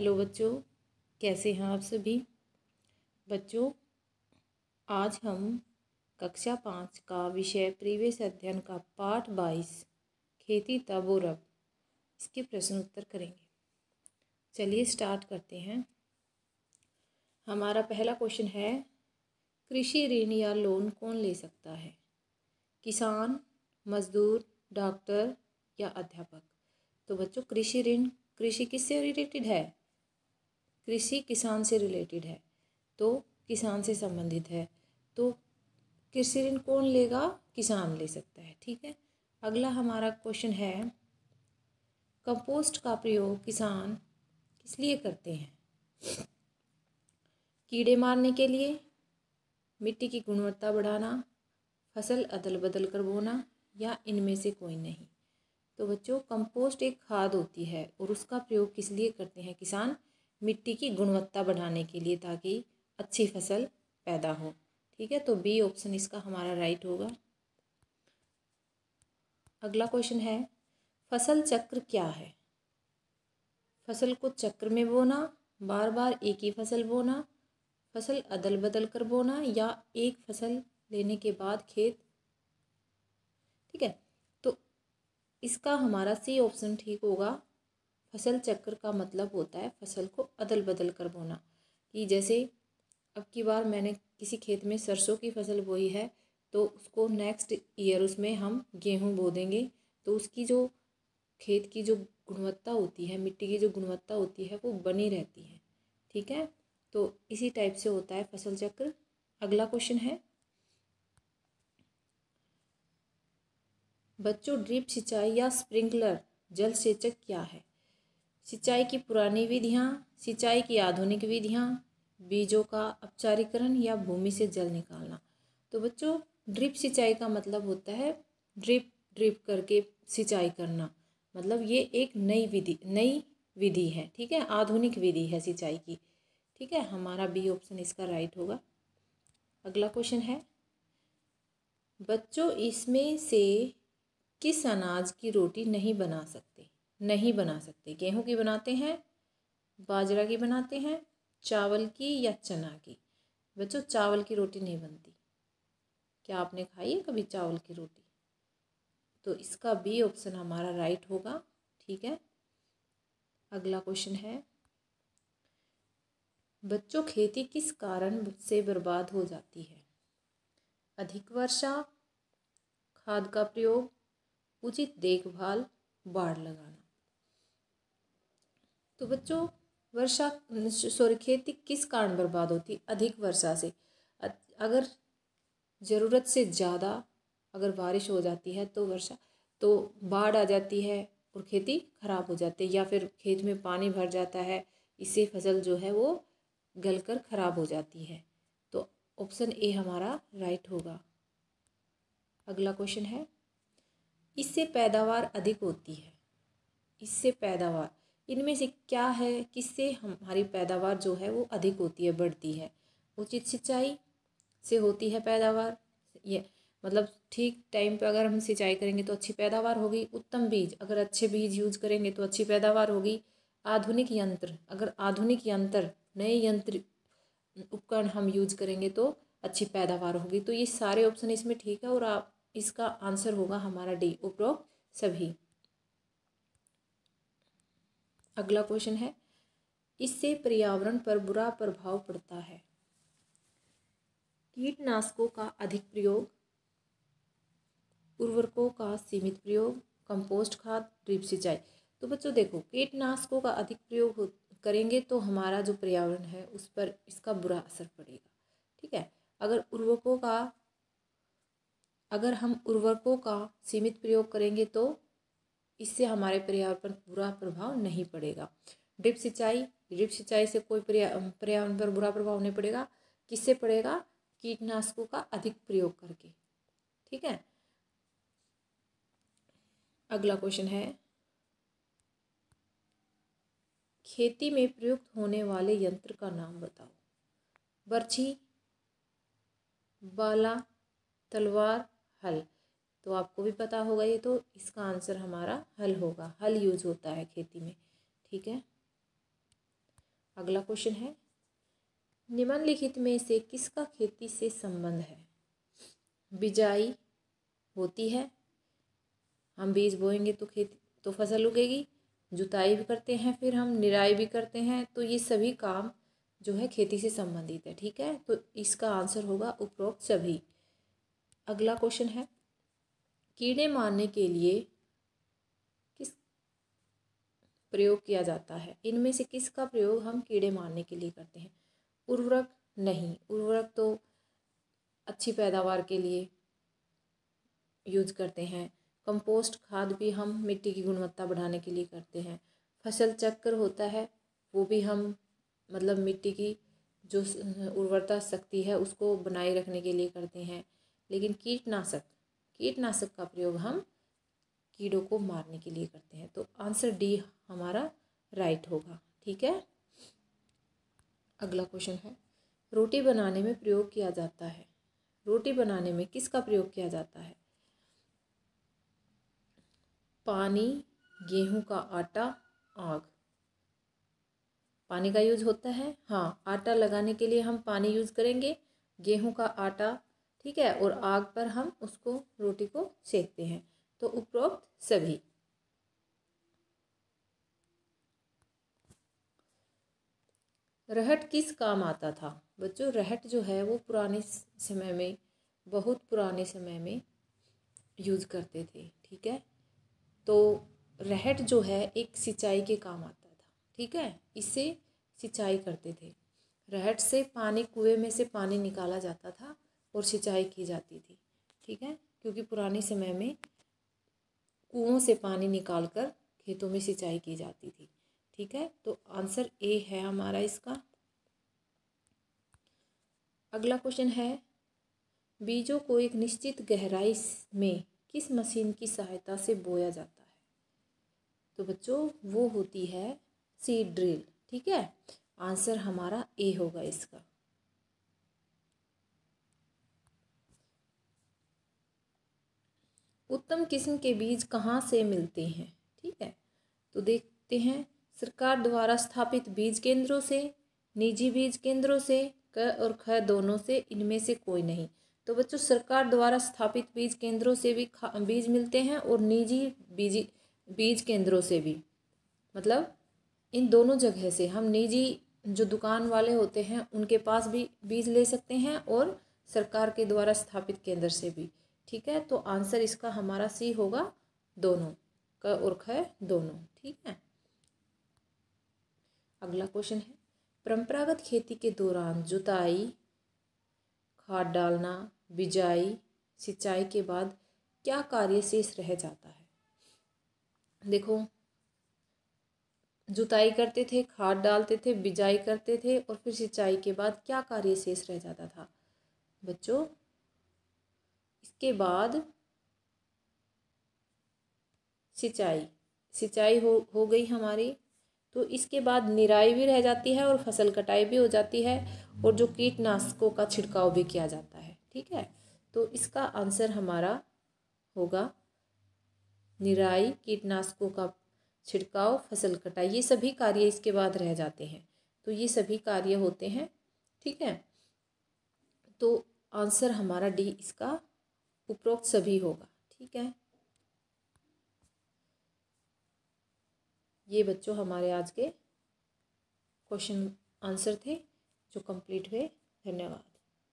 Hello बच्चों, कैसे हैं आप सभी बच्चों। आज हम कक्षा 5 का विषय प्रीवियस अध्ययन का पाठ 22 खेती तब और अब इसके प्रश्न उत्तर करेंगे। चलिए स्टार्ट करते हैं। हमारा पहला क्वेश्चन है, कृषि ऋण या लोन कौन ले सकता है? किसान, मजदूर, डॉक्टर या अध्यापक? तो बच्चों कृषि ऋण, कृषि किससे रिलेटेड है? कृषि किसान से रिलेटेड है, तो किसान से संबंधित है, तो कृषि ऋण कौन लेगा? किसान ले सकता है। ठीक है। अगला हमारा क्वेश्चन है, कंपोस्ट का प्रयोग किसान किस लिए करते हैं? कीड़े मारने के लिए, मिट्टी की गुणवत्ता बढ़ाना, फसल अदल बदल कर बोना या इनमें से कोई नहीं? तो बच्चों कंपोस्ट एक खाद होती है और उसका प्रयोग किस लिए करते हैं किसान? मिट्टी की गुणवत्ता बढ़ाने के लिए, ताकि अच्छी फसल पैदा हो। ठीक है, तो बी ऑप्शन इसका हमारा राइट होगा। अगला क्वेश्चन है, फसल चक्र क्या है? फसल को चक्र में बोना, बार बार एक ही फसल बोना, फसल अदल बदल कर बोना या एक फसल लेने के बाद खेत। ठीक है, तो इसका हमारा सी ऑप्शन ठीक होगा। फसल चक्र का मतलब होता है फसल को अदल बदल कर बोना, कि जैसे अब की बार मैंने किसी खेत में सरसों की फसल बोई है, तो उसको नेक्स्ट ईयर उसमें हम गेहूं बो देंगे, तो उसकी जो खेत की जो गुणवत्ता होती है, मिट्टी की जो गुणवत्ता होती है, वो बनी रहती है। ठीक है, तो इसी टाइप से होता है फसल चक्र। अगला क्वेश्चन है, बच्चों ड्रिप सिंचाई या स्प्रिंकलर जल सेचक क्या है? सिंचाई की पुरानी विधियाँ, सिंचाई की आधुनिक विधियाँ, बीजों का अपचारीकरण या भूमि से जल निकालना? तो बच्चों ड्रिप सिंचाई का मतलब होता है ड्रिप करके सिंचाई करना, मतलब ये एक नई विधि है। ठीक है, आधुनिक विधि है सिंचाई की। ठीक है, हमारा बी ऑप्शन इसका राइट होगा। अगला क्वेश्चन है, बच्चों इसमें से किस अनाज की रोटी नहीं बना सकते? गेहूं की बनाते हैं, बाजरा की बनाते हैं, चावल की या चना की? बच्चों चावल की रोटी नहीं बनती। क्या आपने खाई है कभी चावल की रोटी? तो इसका बी ऑप्शन हमारा राइट होगा। ठीक है। अगला क्वेश्चन है, बच्चों खेती किस कारण से बर्बाद हो जाती है? अधिक वर्षा, खाद का प्रयोग, उचित देखभाल, बाढ़ लगाना? तो बच्चों खेती किस कारण बर्बाद होती है? अधिक वर्षा से। अगर ज़रूरत से ज़्यादा अगर बारिश हो जाती है तो बाढ़ आ जाती है और खेती खराब हो जाती है, या फिर खेत में पानी भर जाता है, इससे फसल जो है वो गलकर खराब हो जाती है। तो ऑप्शन ए हमारा राइट होगा। अगला क्वेश्चन है, इससे पैदावार अधिक होती है। इससे पैदावार इनमें से क्या है, किससे हमारी पैदावार जो है वो अधिक होती है, बढ़ती है? उचित सिंचाई से होती है पैदावार, ये मतलब ठीक टाइम पे अगर हम सिंचाई करेंगे तो अच्छी पैदावार होगी। उत्तम बीज, अगर अच्छे बीज यूज करेंगे तो अच्छी पैदावार होगी। आधुनिक यंत्र, अगर आधुनिक यंत्र, नए यंत्र उपकरण हम यूज करेंगे तो अच्छी पैदावार होगी। तो ये सारे ऑप्शन इसमें ठीक है और आप इसका आंसर होगा हमारा डी, उपरोक्त सभी। अगला क्वेश्चन है, इससे पर्यावरण पर बुरा प्रभाव पड़ता है। कीटनाशकों का अधिक प्रयोग, उर्वरकों का सीमित प्रयोग, कंपोस्ट खाद, ड्रिप सिंचाई? तो बच्चों देखो, कीटनाशकों का अधिक प्रयोग करेंगे तो हमारा जो पर्यावरण है उस पर इसका बुरा असर पड़ेगा। ठीक है, अगर हम उर्वरकों का सीमित प्रयोग करेंगे तो इससे हमारे पर्यावरण पर बुरा प्रभाव नहीं पड़ेगा। ड्रिप सिंचाई से कोई पर्यावरण पर बुरा प्रभाव नहीं पड़ेगा। किससे पड़ेगा? कीटनाशकों का अधिक प्रयोग करके। ठीक है। अगला क्वेश्चन है, खेती में प्रयुक्त होने वाले यंत्र का नाम बताओ। बर्छी, बाला, तलवार, हल? तो आपको भी पता होगा ये, तो इसका आंसर हमारा हल होगा। हल यूज होता है खेती में। ठीक है। अगला क्वेश्चन है, निम्नलिखित में से किसका खेती से संबंध है? बिजाई होती है, हम बीज बोएंगे तो तो फसल उगेगी। जुताई भी करते हैं, फिर हम निराई भी करते हैं। तो ये सभी काम जो है खेती से संबंधित है। ठीक है, तो इसका आंसर होगा उपरोक्त सभी। अगला क्वेश्चन है, कीड़े मारने के लिए किस प्रयोग किया जाता है? इनमें से किसका प्रयोग हम कीड़े मारने के लिए करते हैं? उर्वरक नहीं, उर्वरक तो अच्छी पैदावार के लिए यूज करते हैं। कंपोस्ट खाद भी हम मिट्टी की गुणवत्ता बढ़ाने के लिए करते हैं। फसल चक्र होता है, वो भी हम मतलब मिट्टी की जो उर्वरता शक्ति है उसको बनाए रखने के लिए करते हैं। लेकिन कीटनाशक का प्रयोग हम कीड़ों को मारने के लिए करते हैं। तो आंसर डी हमारा राइट होगा। ठीक है, अगला क्वेश्चन है, रोटी बनाने में प्रयोग किया जाता है। रोटी बनाने में किसका प्रयोग किया जाता है? पानी, गेहूं का आटा, आग। पानी का यूज होता है, हाँ, आटा लगाने के लिए हम पानी यूज करेंगे, गेहूं का आटा, ठीक है, और आग पर हम उसको रोटी को सेकते हैं। तो उपरोक्त सभी। रहट किस काम आता था? बच्चों, रहट जो है वो पुराने समय में, बहुत पुराने समय में यूज करते थे। ठीक है, तो रहट जो है एक सिंचाई के काम आता था। ठीक है, इससे सिंचाई करते थे। रहट से पानी, कुएं में से पानी निकाला जाता था और सिंचाई की जाती थी। ठीक है, क्योंकि पुराने समय में कुओं से पानी निकालकर खेतों में सिंचाई की जाती थी। ठीक है, तो आंसर ए है हमारा इसका। अगला क्वेश्चन है, बीजों को एक निश्चित गहराई में किस मशीन की सहायता से बोया जाता है? तो बच्चों, वो होती है सीड ड्रिल। ठीक है, आंसर हमारा ए होगा इसका। उत्तम किस्म के बीज कहाँ से मिलते हैं? ठीक है, तो देखते हैं, सरकार द्वारा स्थापित बीज केंद्रों से, निजी बीज केंद्रों से, क और ख दोनों से, इनमें से कोई नहीं। तो बच्चों, सरकार द्वारा स्थापित बीज केंद्रों से भी बीज मिलते हैं और निजी बीज केंद्रों से भी, मतलब इन दोनों जगह से हम निजी जो दुकान वाले होते हैं उनके पास भी बीज ले सकते हैं और सरकार के द्वारा स्थापित केंद्र से भी। ठीक है, तो आंसर इसका हमारा सी होगा, दोनों, क और ख दोनों। ठीक है, अगला क्वेश्चन है, परंपरागत खेती के दौरान जुताई, खाद डालना, बिजाई, सिंचाई के बाद क्या कार्य शेष रह जाता है? देखो, जुताई करते थे, खाद डालते थे, बिजाई करते थे और फिर सिंचाई के बाद क्या कार्य शेष रह जाता था? बच्चों, इसके बाद सिंचाई हो गई हमारी। तो इसके बाद निराई भी रह जाती है और फसल कटाई भी हो जाती है और जो कीटनाशकों का छिड़काव भी किया जाता है। ठीक है, तो इसका आंसर हमारा होगा निराई, कीटनाशकों का छिड़काव, फसल कटाई, ये सभी कार्य इसके बाद रह जाते हैं। तो ये सभी कार्य होते हैं। ठीक है, तो आंसर हमारा डी इसका उपरोक्त सभी होगा। ठीक है, ये बच्चों हमारे आज के क्वेश्चन आंसर थे जो कंप्लीट हुए। धन्यवाद।